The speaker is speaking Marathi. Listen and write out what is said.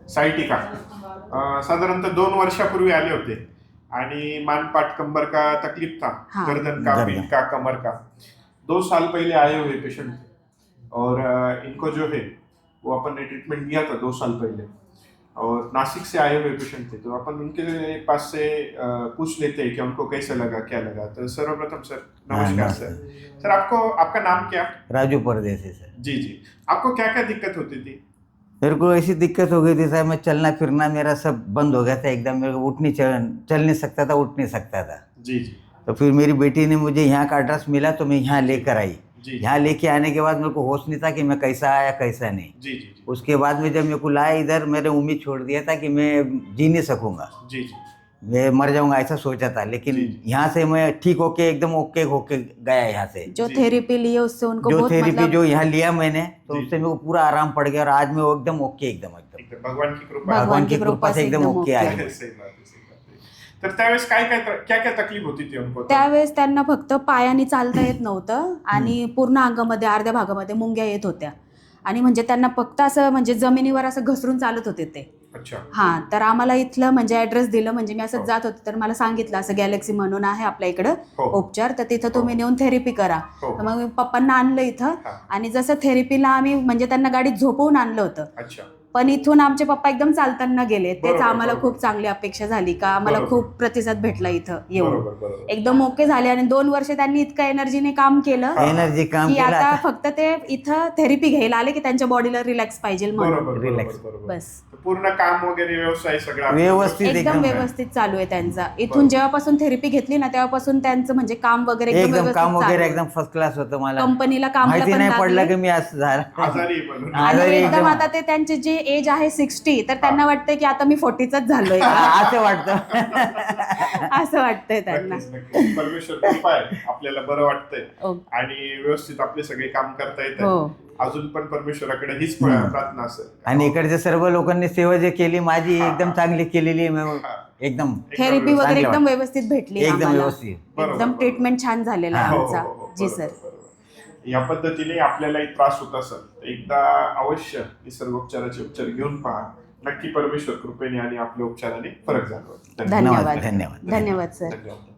साइटिका साधारणतः 2 वर्षापूर्वी आले होते आणि मानपाट कंबर का तकलीफ था, गर्दन का, पीठ का, कमर का। 2 साल पहले आए हुए पेशेंट और इनको जो है वो अपन ने ट्रीटमेंट दिया था 2 साल पहले और नासिक से आए हुए पेशेंट थे, तो अपन उनके पास से पूछ लेते हैं कि उनको कैसे लगा, क्या लगा। तो सर्वप्रथम सर नमस्कार। सर आपको, आपका नाम क्या? राजू परदेसी सर। जी जी, आपको क्या क्या दिक्कत होती थी? मेरे को ऐसी दिक्कत हो गई थी सर, मैं चलना फिरना मेरा सब बंद हो गया था एकदम। मेरे को चल नहीं सकता था, उठ नहीं सकता था। जी जी। तो फिर मेरी बेटी ने मुझे यहाँ का एड्रेस मिला तो मैं यहाँ लेकर आई। यहाँ लेके आने के बाद मेरे को होश नहीं था कि मैं कैसा आया कैसा नहीं। जी जी। उसके बाद में जब मेरे को लाया इधर, मैंने उम्मीद छोड़ दिया था कि मैं जी नहीं सकूँगा। जी जी। मैं मर जाऊंगा ऐसा सोचा था, लेकिन यहाँ से मैं ठीक होके एकदम ओके होके गया। यहाँ से जो थेरेपी लिए उससे उनको जो बहुत थेरेपी मतलब जो यहाँ लिया मैंने, तो उससे मेरे को पूरा आराम पड़ गया और आज मैं एकदम ओके, एकदम भगवान की कृपा, भगवान की कृपा से एकदम ओके आ गया। सही बात आहे, सही बात आहे। तर त्यावेळेस काय काय तकलीफ होती थी उनको? त्यावेळेस त्यांना फक्त पायाने चालता येत नव्हतं आणि पूर्ण अंगामध्ये अर्ध्या भागामध्ये मुंग्या येत होत्या आणि म्हणजे त्यांना फक्त असं म्हणजे जमिनीवर असं घसरून चालत होते ते। अच्छा। हां, तर आम्हाला इथलं म्हणजे ॲड्रेस दिलं, म्हणजे मी असं जात होते तर मला सांगितलं असं गॅलेक्सी म्हणून आहे आपल्या इकडं उपचार, तर तिथं तुम्ही नेऊन थेरपी करा। तर मग मी पप्पांना आणलं इथं आणि जसं थेरपीला आम्ही म्हणजे त्यांना गाडीत झोपवून आणलं होतं, पण इथून आमचे पप्पा एकदम चालताना गेले। तेच आम्हाला खूप चांगली अपेक्षा झाली का आम्हाला खूप प्रतिसाद भेटला इथं येऊन, एकदम ओके झाले आणि 2 वर्ष त्यांनी इतकं एनर्जीने काम केलं की आता फक्त ते इथं थेरपी घ्यायला आले की त्यांच्या बॉडीला रिलॅक्स पाहिजे म्हणून। रिलॅक्स बस पूर्ण काम वगैरे व्यवसाय सगळा व्यवस्थित एकदम व्यवस्थित चालू आहे त्यांचा। इथून जेव्हापासून थेरपी घेतली ना तेव्हापासून त्यांचं म्हणजे काम वगैरे एकदम काम वगैरे एकदम फर्स्ट क्लास होतं। मला कंपनीला कामला माहिती पण नाही पडलं लागले की मी असं झालं आजारी म्हणून। आणि एकदम आता ते त्यांचे जे एज आहे 60, तर त्यांना वाटतंय की आता मी 40चाच झालोय असं वाटतं असं वाटतंय त्यांना। परमेश्वर कृपा आहे, आपल्याला बरं वाटतंय आणि व्यवस्थित आपले सगळे काम करता येतात। अजून पण परमेश्वराकडे हीच प्रार्थना असेल। आणि इकडच्या सर्व लोकांनी सेवा जे केली माझी एकदम चांगली केलेली आहे, एकदम थेरपी वगैरे एकदम व्यवस्थित भेटली, एकदम व्यवस्थित, एकदम ट्रीटमेंट छान झालेला आहे आमचा। जी सर। या पद्धतीने आपल्यालाही त्रास होत असेल एकदा अवश्य निसर्गोपचाराचे उपचार घेऊन पहा, नक्की परमेश्वर कृपेने आणि आपल्या उपचाराने फरक जाणवेल। धन्यवाद धन्यवाद धन्यवाद सर। धन्यवाद।